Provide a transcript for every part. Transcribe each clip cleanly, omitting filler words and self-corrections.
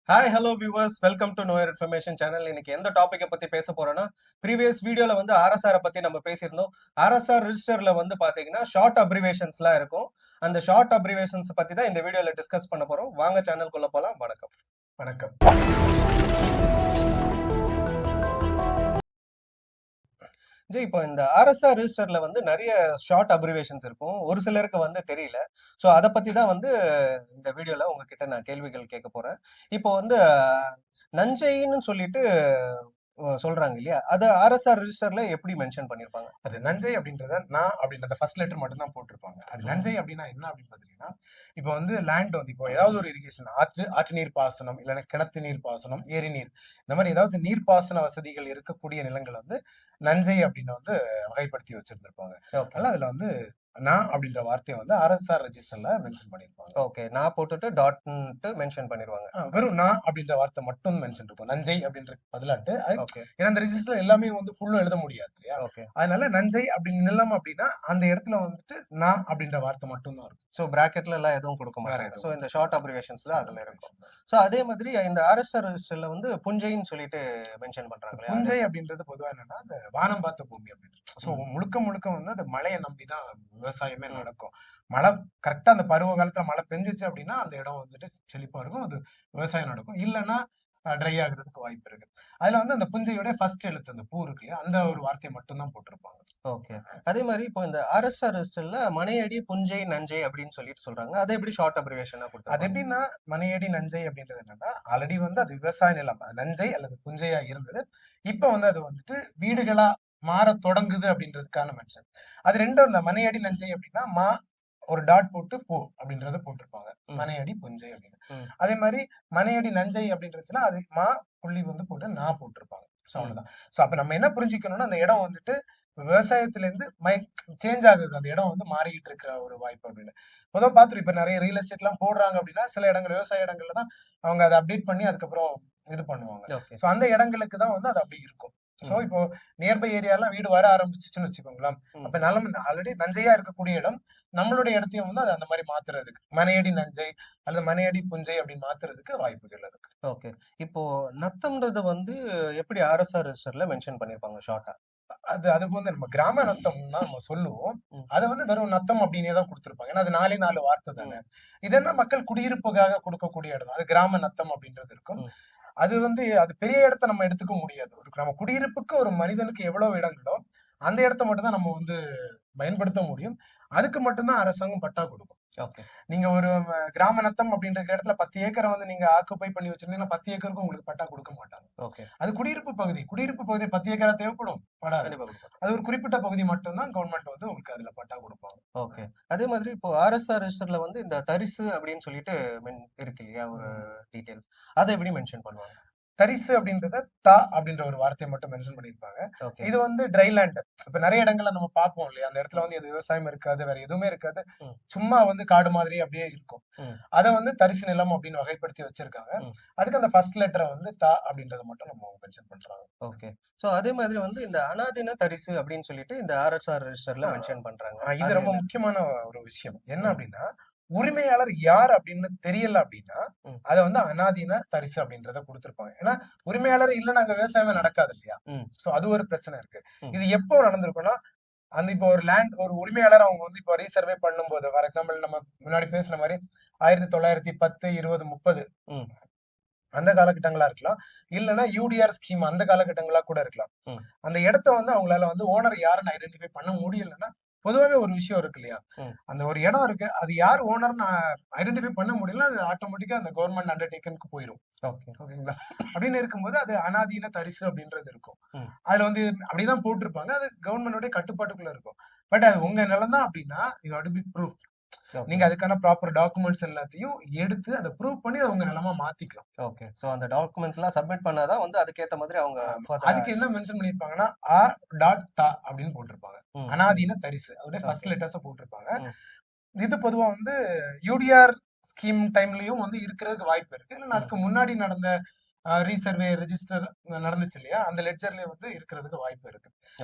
Hi hello viewers, welcome to நோயர் information channel. இன்னைக்கு எந்த டாபிக்கை பத்தி பேச போறோம்னா, ப்ரீவியஸ் வீடியோல வந்து ஆர்எஸ்ஆர் பத்தி நம்ம பேசியிருந்தோம். ஆர்எஸ்ஆர் ரிஜிஸ்டர்ல வந்து பாத்தீங்கன்னா ஷார்ட் அப்ரிவேஷன்ஸ்லாம் இருக்கும். அந்த ஷார்ட் அப்ரிவேஷன்ஸ் பத்தி தான் இந்த வீடியோல டிஸ்கஸ் பண்ண போறோம். வாங்க சேனலுக்குள்ள போலாம். வணக்கம். வணக்கம். ஜி, இப்போ இந்த ஆர்எஸ்ஆர் ரிஜிஸ்டர்ல வந்து நிறைய ஷார்ட் அப்ரிவேஷன்ஸ் இருக்கும். ஒரு சிலருக்கு வந்து தெரியல. ஸோ அதை பத்தி தான் வந்து இந்த வீடியோல உங்ககிட்ட நான் கேள்விகள் கேட்க போறேன். இப்போ வந்து நஞ்சைன்னு சொல்லிட்டு சொல்றாங்க இல்லையா? அத ஆர்எஸ்ஆர் ரிஜிஸ்டர்ல எப்படி மென்ஷன் பண்ணிருப்பாங்க? அது நஞ்சை அப்படின்றத நான் அப்படின்றத ஃபர்ஸ்ட் லெட்டர் மட்டும் தான் போட்டிருப்பாங்க. அது நஞ்சை அப்படின்னா என்ன அப்படின்னு பாத்தீங்கன்னா, இப்போ வந்து லேண்ட் வந்து இப்போ ஏதாவது ஒரு இரிகேஷன் ஆற்று நீர் பாசனம், இல்லைன்னா கிணத்து நீர் பாசனம், ஏரி நீர், இந்த மாதிரி ஏதாவது நீர்ப்பாசன வசதிகள் இருக்கக்கூடிய நிலங்கள் வந்து நஞ்சை அப்படின்னு வந்து வகைப்படுத்தி வச்சிருந்திருப்பாங்க. அதனால அதுல வந்து நான் அப்படின்ற வார்த்தையை வந்து ஆர்எஸ்ஆர் ரெஜிஸ்டர்ல மென்ஷன் பண்ணிருப்பாங்க. ஓகே, நான் போட்டுட்டு டாட்ன்ட்டு மென்ஷன் பண்ணிருவாங்க. வெறும் நான் அப்படின்ற வார்த்தை மட்டும் மென்ஷன் இருக்கும். நஞ்சை அப்படின்ற பதிலாட்டு ஓகே. ஏன்னா அந்த ரெஜிஸ்டர்ல எல்லாமே வந்து ஃபுல்லும் எழுத முடியாது இல்லையா? ஓகே. அதனால நஞ்சை அப்படின்னு நிலம் அப்படின்னா அந்த இடத்துல வந்துட்டு நான் அப்படின்ற வார்த்தை மட்டும் தான் இருக்கும். சோ பிராக்கெட்ல எல்லாம் எதுவும் கொடுக்க மாட்டாங்க. சோ இந்த ஷார்ட் அப்ரிவேஷன்ஸ் தான் அதுல இருக்கும். சோ அதே மாதிரி இந்த ஆர்எஸ்ஆர் ரெஜிஸ்டர்ல வந்து புஞ்சைன்னு சொல்லிட்டு மென்ஷன் பண்றாங்க. புஞ்சை அப்படின்றது பொதுவா என்னன்னா அந்த வானம் பார்த்த பூமி அப்படின்னு. சோ முழுக்க வந்து அந்த மழையை நம்பிதான் விவசாயமே நடக்கும். மழை கரெக்டா அந்த பருவ காலத்துல மழை பெஞ்சிச்சு அப்படின்னா அந்த இடம் வந்துட்டு செழிப்பா இருக்கும், அது விவசாயம் நடக்கும். இல்லைன்னா ட்ரை ஆகுறதுக்கு வாய்ப்பு இருக்கு. அதுல வந்து அந்த புஞ்சையோட ஃபர்ஸ்ட் எழுத்து அந்த பூ இருக்கு இல்லையா, அந்த ஒரு வார்த்தையை மட்டும் தான் போட்டிருப்பாங்க. ஓகே. அதே மாதிரி இப்போ இந்த ஆர்எஸ்ஆர் ரெஜிஸ்டர்ல மனையடி, புஞ்சை, நஞ்சை அப்படின்னு சொல்லிட்டு சொல்றாங்க. அதை எப்படி ஷார்ட் அப்ரிவேஷனா அது கொடுத்தாங்க? எப்படின்னா மனையடி நஞ்சை அப்படின்றது என்னன்னா, ஆல்ரெடி வந்து அது விவசாய நிலம் நஞ்சை அல்லது புஞ்சையா இருந்தது. இப்ப வந்து அது வந்துட்டு வீடுகளா மாற தொடங்குது அப்படின்றதுக்கான மென்ஷன். அது ரெண்டும் இந்த மனையடி நஞ்சை அப்படின்னா ஒரு டாட் போட்டு போ அப்படின்றத போட்டிருப்பாங்க. மனையடி புஞ்சை அப்படின்னு. அதே மாதிரி மனையடி நஞ்சை அப்படின்றதுன்னா அது புள்ளி வந்து போட்டு நான் போட்டிருப்பாங்க. சோ அவ்வளவுதான். சோ அப்ப நம்ம என்ன புரிஞ்சுக்கணும்னா அந்த இடம் வந்துட்டு விவசாயத்துல இருந்து சேஞ்ச் ஆகுது, அந்த இடம் வந்து மாறிக்கிட்டு இருக்கிற ஒரு வாய்ப்பு அப்படின்னு. பொதுவா பாத்துரு இப்ப நிறைய ரியல் எஸ்டேட் எல்லாம் போடுறாங்க அப்படின்னா சில இடங்கள் விவசாய இடங்கள்ல தான் அவங்க அதை அப்டேட் பண்ணி அதுக்கப்புறம் இது பண்ணுவாங்க. சோ அந்த இடங்களுக்கு தான் வந்து அது அப்படி இருக்கும். சோ இப்போ நியர்பை ஏரியாலாம் வீடு வர ஆரம்பிச்சுன்னு வச்சுக்கோங்களேன். அப்ப நிலம் ஆல்ரெடி நஞ்சையா இருக்கக்கூடிய இடம் நம்மளுடைய இடத்தையும் வந்து அது அந்த மாதிரி மாத்துறதுக்கு மனையடி நஞ்சை அல்லது மனையடி புஞ்சை அப்படின்னு மாத்துறதுக்கு வாய்ப்புகள் இருக்கு. ஓகே. இப்போ நத்தம்ன்றது வந்து எப்படி ஆர்எஸ்ஆர் ரெஜிஸ்டர்ல மென்ஷன் பண்ணிருப்பாங்க ஷார்ட்டா? அதுக்கு வந்து நம்ம கிராம நத்தம் தான் நம்ம சொல்லுவோம். அத வந்து வெறும் நத்தம் அப்படின்னே தான் கொடுத்திருப்பாங்க. ஏன்னா அது 4 வார்த்தை தானே. இது என்ன மக்கள் குடியிருப்புக்காக கொடுக்கக்கூடிய இடம். அது கிராம நத்தம் அப்படின்றது இருக்கும். அது வந்து அது பெரிய இடத்த நம்ம எடுத்துக்க முடியாது. நம்ம குடியிருப்புக்கு ஒரு மனிதனுக்கு எவ்வளவு இடங்களோ அந்த இடத்த மட்டும் தான் நம்ம வந்து பயன்படுத்த முடியும். அதுக்கு மட்டும் தான் அரசாங்கம் பட்டா கொடுக்கும். நீங்க ஒரு கிராம நத்தம் அப்படின்ற இடத்துல 10 ஏக்கரை வந்து நீங்க ஆக்குபை பண்ணி வச்சிருந்தீங்கன்னா 10 ஏக்கருக்கு உங்களுக்கு பட்டா கொடுக்க மாட்டாங்க. அது குடியிருப்பு பகுதி. குடியிருப்பு பகுதி 10 ஏக்கரா தேவைப்படும், படாது. அது ஒரு குறிப்பிட்ட பகுதி மட்டும் தான் கவர்மெண்ட் வந்து உங்களுக்கு அதுல பட்டா கொடுப்பாங்க. ஓகே. அதே மாதிரி இப்போ ஆர்எஸ்ஆர் ரெஜிஸ்டர்ல வந்து இந்த தரிசு அப்படின்னு சொல்லிட்டு இருக்கு இல்லையா, ஒரு டீடைல்ஸ். அதை எப்படி மென்ஷன் பண்ணுவாங்க? தரிசு அப்படின்றத அப்படின்ற ஒரு வார்த்தையை மட்டும் மென்ஷன் பண்ணிருப்பாங்க. இது வந்து ட்ரைலேண்ட். இப்ப நிறைய இடங்கள்ல நம்ம பார்ப்போம் இல்லையா, அந்த இடத்துல வந்து எது விவசாயம் இருக்காது, வேற எதுவுமே இருக்காது, சும்மா வந்து காடு மாதிரி அப்படியே இருக்கும். அத வந்து தரிசு நிலம் அப்படின்னு வகைப்படுத்தி வச்சிருக்காங்க. அதுக்கு அந்த ஃபர்ஸ்ட் லெட்டரை வந்து அப்படின்றத மட்டும் நம்ம மென்ஷன் பண்றாங்க. ஓகே. சோ அதே மாதிரி வந்து இந்த அனாதின தரிசு அப்படின்னு சொல்லிட்டு இந்த ஆர்எஸ்ஆர் ரெஜிஸ்டர்ல மென்ஷன் பண்றாங்க. இது ரொம்ப முக்கியமான ஒரு விஷயம். என்ன அப்படின்னா உரிமையாளர் யார் அப்படின்னு தெரியல அப்படின்னா அத வந்து அனாதீன தரிசு அப்படின்றத கொடுத்திருப்பாங்க. ஏன்னா உரிமையாளர் இல்ல நாங்க விவசாயமே நடக்காது இல்லையா. சோ அது ஒரு பிரச்சனை இருக்கு. இது எப்போ நடந்திருக்கும்னா அந்த இப்போ ஒரு லேண்ட் ஒரு உரிமையாளர் அவங்க வந்து இப்போ ரீசர்வே பண்ணும்போது, ஃபார் எக்ஸாம்பிள் நம்ம முன்னாடி பேசின மாதிரி 1910, 20, 30 அந்த காலகட்டங்களா இருக்கலாம். இல்லைன்னா யூடிஆர் ஸ்கீம் அந்த காலகட்டங்களா கூட இருக்கலாம். அந்த இடத்த வந்து அவங்களால வந்து ஓனர் யாருன்னு ஐடென்டிஃபை பண்ண முடியலன்னா பொதுவாவே ஒரு விஷயம் இருக்கு இல்லையா, அந்த ஒரு இடம் இருக்கு, அது யார் ஓனர்னு ஐடென்டிஃபை பண்ண முடியல, அது ஆட்டோமேட்டிக்கா அந்த கவர்மெண்ட் அண்டர்டேக்கனுக்கு போயிடும். ஓகேங்களா? அப்படின்னு இருக்கும்போது அது அனாதீன தரிசு அப்படின்றது இருக்கும். அதுல வந்து அப்படிதான் போட்டிருப்பாங்க. அது கவர்மெண்டோட கட்டுப்பாட்டுக்குள்ள இருக்கும். பட் அது உங்க நிலம் தான் அப்படின்னா you have to be proof. நீங்க அதுக்கான ப்ராப்பர் டாக்குமெண்ட்ஸ் எல்லாத்தையும் எடுத்து அதை ப்ரூவ் பண்ணி அதை உங்க நிலமா மாத்திக்கலாம். ஓகே. சோ அந்த டாக்குமெண்ட்ஸ் எல்லாம் சப்மிட் பண்ணாதான் வந்து அதுக்கேத்த மாதிரி அவங்க அதுக்கு என்ன மென்ஷன் பண்ணிருப்பாங்கன்னா அப்படின்னு போட்டிருப்பாங்க. அனாதீன தரிசு அதோட ஃபர்ஸ்ட் லெட்டர்ஸ் போட்டிருப்பாங்க. இது பொதுவா வந்து யூடிஆர் ஸ்கீம் டைம்லயும் வந்து இருக்கிறதுக்கு வாய்ப்பு இருக்கு. இல்லைன்னா அதுக்கு முன்னாடி நடந்த ரீசர்வே ரெஜிஸ்டர் நடந்துச்சு இல்லையா, அந்த லெட்ஜர்ல வந்து இருக்கிறதுக்கு வாய்ப்பு இருக்கு.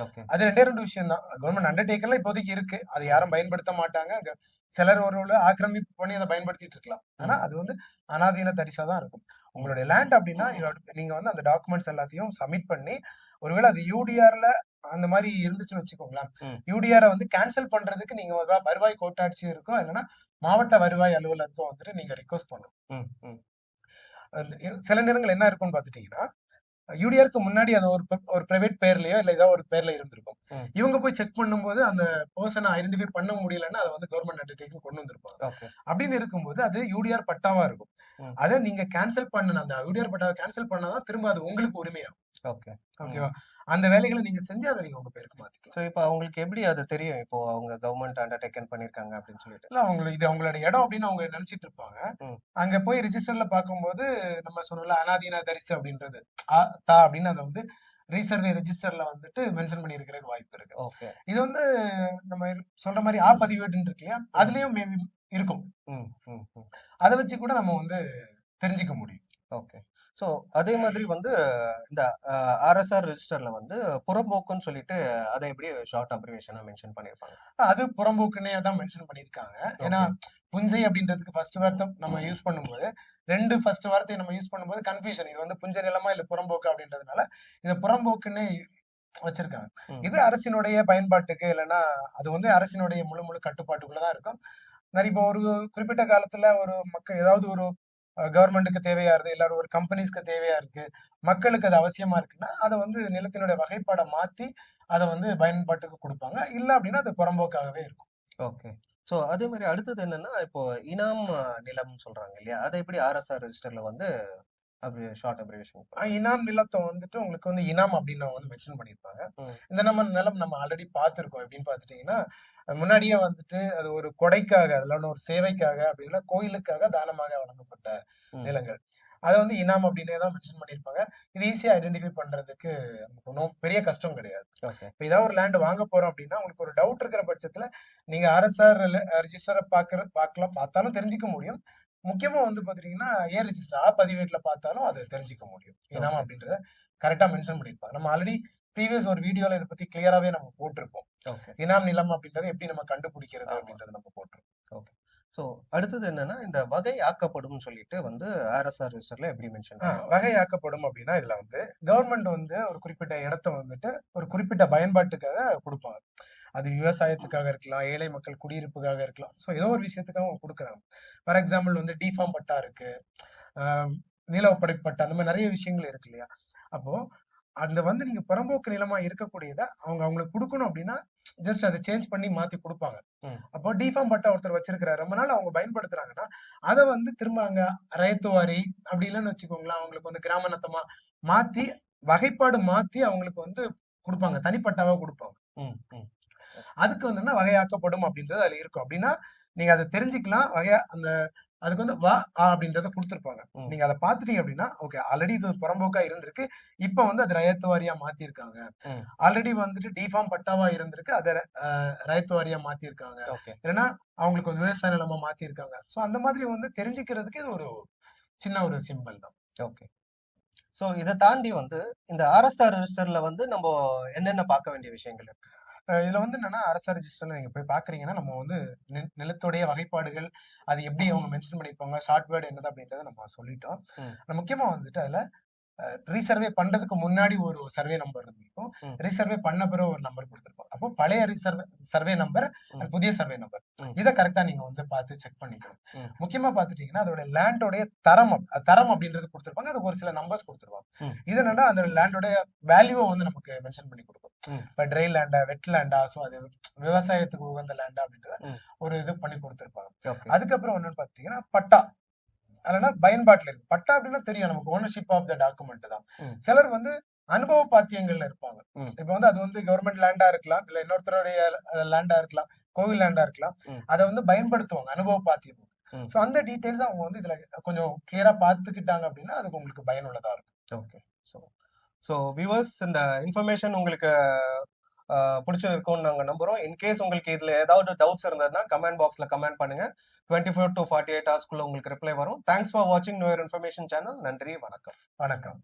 அது 2 விஷயம் தான். கவர்மெண்ட் அண்டர்டேக்கர்ல இப்போதைக்கு இருக்கு, அதை யாரும் பயன்படுத்த மாட்டாங்க. சிலர் ஒரு ஆக்கிரமிப்பு பண்ணி அதை பயன்படுத்திட்டு இருக்கலாம். ஆனா அது வந்து அனாதீன தரிசா தான் இருக்கும். உங்களுடைய லேண்ட் அப்படின்னா நீங்க வந்து அந்த டாக்குமெண்ட்ஸ் எல்லாத்தையும் சப்மிட் பண்ணி, ஒருவேளை அது யூடிஆர்ல அந்த மாதிரி இருந்துச்சுன்னு வச்சுக்கோங்களேன். யூடிஆரை வந்து கேன்சல் பண்றதுக்கு நீங்க வருவாய் கோட்டாட்சி இருக்கும், இல்லைன்னா மாவட்ட வருவாய் அலுவலருக்கும் வந்துட்டு நீங்க ரிக்வஸ்ட் பண்ணணும். சில நேரங்கள் என்ன இருக்கும்னு பாத்துட்டீங்கன்னா, யூடிஆருக்கு முன்னாடி அது ஒரு பிரைவேட் பேர்லயோ இல்ல ஏதோ ஒரு பேர்ல இருந்திருக்கும். இவங்க போய் செக் பண்ணும்போது அந்த பர்சனை ஐடென்டிஃபை பண்ண முடியலன்னா அதை வந்து கவர்மெண்ட் அண்டர்டேக்கிங் கொண்டு வந்திருப்பாங்க. அப்படின்னு இருக்கும்போது அது யூடிஆர் பட்டாவா இருக்கும். அதை நீங்க கேன்சல் பண்ணணும். அந்த யூடிஆர் பட்டாவை கேன்சல் பண்ணாதான் திரும்ப அது உங்களுக்கு உரிமையாகும். ஓகேவா? அந்த வேலைகளை நீங்க செஞ்சு அதை நீங்க உங்க பேருக்கு மாத்திக்கலாம். சோ இப்போ அவங்களுக்கு எப்படி அது தெரியும் இப்போ அவங்க கவர்மெண்ட் அண்டர்டேக்கன் பண்ணிருக்காங்க அப்படின்னு சொல்லிட்டு? இல்ல அவங்களுக்கு இது அவங்களோட இடம் அப்படின்னு அவங்க நினைச்சிட்டு இருப்பாங்க. அங்க போய் ரிஜிஸ்டர்ல பார்க்கும்போது நம்ம சொன்னோம்ல அனாதீன தரிசு அப்படின்றது தா அப்படின்னு அதை வந்து ரீசர்வே ரெஜிஸ்டர்ல வந்துட்டு மென்ஷன் பண்ணி இருக்கிறதுக்கு வாய்ப்பு இருக்கு. இது வந்து நம்ம சொல்ற மாதிரி பதிவேடுன்னு இருக்கு இல்லையா, அதுலயும் மேபி இருக்கும். அதை வச்சு கூட நம்ம வந்து தெரிஞ்சுக்க முடியும். ஓகே. சோ அதே மாதிரி வந்து இந்த ஆர்எஸ்ஆர் ரெஜிஸ்டர்ல வந்து புறம்போக்குன்னு சொல்லிட்டு அதை எப்படி ஷார்ட் அப்ரிவேஷனா மென்ஷன் பண்ணிருப்பாங்க? அது புறம்போக்குன்னே தான் மென்ஷன் பண்ணிருக்காங்க. ஏன்னா புஞ்சை அப்படின்றதுக்கு ஃபர்ஸ்ட் வார்த்தை நம்ம யூஸ் பண்ணும்போது ஃபர்ஸ்ட் வார்த்தையை நம்ம யூஸ் பண்ணும்போது கன்ஃபியூஷன், இது வந்து புஞ்சை நிலமா இல்ல புறம்போக்கு அப்படின்றதுனால இதை புறம்போக்குன்னே வச்சிருக்காங்க. இது அரசினுடைய பயன்பாட்டுக்கு, இல்லைன்னா அது வந்து அரசினுடைய முழு கட்டுப்பாட்டுக்குள்ளதான் இருக்கும். இப்போ ஒரு குறிப்பிட்ட காலத்துல ஒரு மக்கள் ஏதாவது ஒரு கவர்மெண்ட்டுக்கு தேவையா இருக்கு, இல்ல ஒரு கம்பெனிஸ்க்கு தேவையா இருக்கு, மக்களுக்கு அது அவசியமா இருக்குன்னா அதை வந்து நிலத்தினுடைய வகைப்பாடை மாத்தி அதை வந்து பயன்பாட்டுக்கு கொடுப்பாங்க. இல்ல அப்படின்னா அது புறம்போக்காகவே இருக்கும். ஓகே. சோ அதே மாதிரி அடுத்தது என்னன்னா, இப்போ இனாம் நிலம் சொல்றாங்க இல்லையா, அதை எப்படி ஆர்எஸ்ஆர் ரெஜிஸ்டர்ல வந்து ஷார்ட் அப்ரிவேஷன்? இனாம் நிலத்தை வந்துட்டு உங்களுக்கு வந்து இனாம் அப்படின்னு வந்து மென்ஷன் பண்ணியிருப்பாங்க. இந்த நிலம் நம்ம ஆல்ரெடி பார்த்திருக்கோம். எப்படின்னு பார்த்துட்டீங்கன்னா, முன்னாடியே வந்துட்டு அது ஒரு கொடைக்காக, அதெல்லாம் ஒரு சேவைக்காக அப்படின்னா கோயிலுக்காக தானமாக வழங்கப்பட்ட நிலங்கள். அதை வந்து இனாம் அப்படின்னே தான் மென்ஷன் பண்ணியிருப்பாங்க. இது ஈஸியா ஐடென்டிஃபை பண்றதுக்கு ஒன்றும் பெரிய கஷ்டம் கிடையாது. இப்ப ஏதாவது ஒரு லேண்ட் வாங்க போறோம் அப்படின்னா உங்களுக்கு ஒரு டவுட் இருக்கிற பட்சத்துல நீங்க ஆர்எஸ்ஆர் ரெஜிஸ்டரை பார்த்தாலும் தெரிஞ்சுக்க முடியும். முக்கியமா வந்து பாத்தீங்கன்னா ரெஜிஸ்டர் பதிவேட்ல பார்த்தாலும் அதை தெரிஞ்சுக்க முடியும். இனாம் அப்படின்றத கரெக்டா மென்ஷன் பண்ணியிருப்பாங்க. நம்ம ஆல்ரெடி ப்ரீவியஸ் ஒரு வீடியோல இதை பத்தி கிளியராவே நம்ம போட்டிருப்போம். இனாம் நிலம் அப்படின்றத எப்படி நம்ம கண்டுபிடிக்கிறது அப்படின்றத நம்ம போட்டிருக்கோம். ஓகே. சோ அடுத்தது என்னன்னா, இந்த வகை ஆக்கப்படும் சொல்லிட்டு வந்து ஆர்எஸ்ஆர் ரெஜிஸ்டர்ல எப்படி மென்ஷன் வகை ஆக்கப்படும் அப்படின்னா, இதுல வந்து கவர்மெண்ட் வந்து ஒரு குறிப்பிட்ட இடத்தை வந்துட்டு ஒரு குறிப்பிட்ட பயன்பாட்டுக்காக கொடுப்பாங்க. அது விவசாயத்துக்காக இருக்கலாம், ஏழை மக்கள் குடியிருப்புக்காக இருக்கலாம். ஸோ ஏதோ ஒரு விஷயத்துக்காக அவங்க கொடுக்குறாங்க. ஃபார் எக்ஸாம்பிள் வந்து டிஃபார்ம் பட்டா இருக்கு, நில ஒப்படை பட்டா, அந்த மாதிரி நிறைய விஷயங்கள் இருக்கு இல்லையா. அப்போ அந்த வந்து நீங்க புறம்போக்கு நிலமா இருக்கக்கூடியதை அவங்களுக்கு கொடுக்கணும் அப்படின்னா ஜஸ்ட் அதை சேஞ்ச் பண்ணி மாத்தி கொடுப்பாங்க. அப்போ டிஃபார்ம் பட்டா ஒருத்தர் வச்சிருக்கிறாரு, ரொம்ப நாள் அவங்க பயன்படுத்துறாங்கன்னா அதை வந்து திரும்ப அங்க ரயத்துவாரி அப்படி இல்லைன்னு வச்சுக்கோங்களேன், அவங்களுக்கு வந்து கிராம நத்தமா மாத்தி வகைப்பாடு மாத்தி அவங்களுக்கு வந்து கொடுப்பாங்க, தனிப்பட்டாவா கொடுப்பாங்க. அதுக்கு வந்து வகையாக்கப்படும் அப்படின்றது அதுல இருக்கும். அப்படின்னா நீங்க அதை தெரிஞ்சுக்கலாம். அந்த அதுக்கு வந்து அப்படின்றத கொடுத்துருப்பாங்க. நீங்க அதை பாத்துட்டீங்க அப்படின்னா ஓகே, ஆல்ரெடி இது புறம்போக்கா இருந்திருக்கு, இப்ப வந்து அது ரயத்து வாரியா மாத்திருக்காங்க. ஆல்ரெடி வந்துட்டு டிஃபார்ம் பட்டாவா இருந்திருக்கு, அதை ரயத்து வாரியா மாத்திருக்காங்க. ஏன்னா அவங்களுக்கு ஒரு விவசாய நிலமா மாத்திருக்காங்க. சோ அந்த மாதிரி வந்து தெரிஞ்சுக்கிறதுக்கு இது ஒரு சின்ன ஒரு சிம்பிள் தான். ஓகே. சோ இதை தாண்டி வந்து இந்த ஆர்எஸ்ஆர் ரெஜிஸ்டர்ல வந்து நம்ம என்னென்ன பார்க்க வேண்டிய விஷயங்கள் இருக்கு? இதுல வந்து என்னன்னா, ஆர்எஸ்ஆர் ரெஜிஸ்டர்ல நீங்க போய் பாக்குறீங்கன்னா நம்ம வந்து நிலத்துடைய வகைப்பாடுகள் அது எப்படி அவங்க மென்ஷன் பண்ணிருப்பாங்க, ஷார்ட் வேர்டு என்னது அப்படின்றத நம்ம சொல்லிட்டோம். முக்கியமா வந்துட்டு அதுல ரீசர்வே பண்றதுக்கு முன்னாடி ஒரு சர்வே நம்பர் இருந்திருக்கும், ரீசர்வே பண்ண பிறகு ஒரு நம்பர் கொடுத்திருப்போம். அப்போ பழைய சர்வே நம்பர், புதிய சர்வே நம்பர், இதை கரெக்டா நீங்க வந்து பார்த்து செக் பண்ணிக்கணும். முக்கியமா பாத்துட்டீங்கன்னா அதோட லேண்டோடைய தரம் அப்படின்றது கொடுத்திருப்பாங்க, அதுக்கு ஒரு சில நம்பர்ஸ் கொடுத்துருவாங்க. இது என்னன்னா அந்த லேண்டோட வேல்யூவை வந்து நமக்கு மென்ஷன் பண்ணி கொடுக்கும். இப்ப ட்ரை லேண்டா, வெட் லேண்டா, சோ அது விவசாயத்துக்கு உகந்த லேண்டா அப்படின்றத ஒரு இது பண்ணி கொடுத்திருப்பாங்க. அதுக்கப்புறம் என்னன்னு பாத்தீங்கன்னா பட்டா, அதனால பயன்பாட்டுல இருக்கு. பட்டா அப்படின்னா தெரியும் நமக்கு, ஓனர்ஷிப் ஆஃப் த டாக்குமெண்ட் தான். சிலர் வந்து அனுபவ பாத்தியங்கள்ல இருப்பாங்க. இப்ப வந்து அது வந்து கவர்மெண்ட் லேண்டா இருக்கலாம், இல்ல இன்னொருத்தருடைய லேண்டா இருக்கலாம், கோவில் லேண்டா இருக்கலாம், அதை வந்து பயன்படுத்துவாங்க அனுபவ பாத்தியம். சோ அந்த டீடைல்ஸ் அவங்க வந்து இதுல கொஞ்சம் கிளியரா பாத்துக்கிட்டாங்க அப்படின்னா அதுக்கு உங்களுக்கு பயனுள்ளதா இருக்கும். ஓகே. சோ வியூவர்ஸ், இந்த இன்ஃபர்மேஷன் உங்களுக்கு பிடிச்சிருக்கும்னு நாங்க நம்புறோம். இன்கேஸ் உங்களுக்கு இதுல ஏதாவது டவுட்ஸ் இருந்ததுன்னா கமெண்ட் பாக்ஸ்ல கமெண்ட் பண்ணுங்க. 24 to 48 hours உங்களுக்கு ரிப்ளை வரும். தேங்க்ஸ் ஃபார் வாட்சிங் நியூ இயர் இன்ஃபர்மேஷன் சேனல். நன்றி, வணக்கம். வணக்கம்.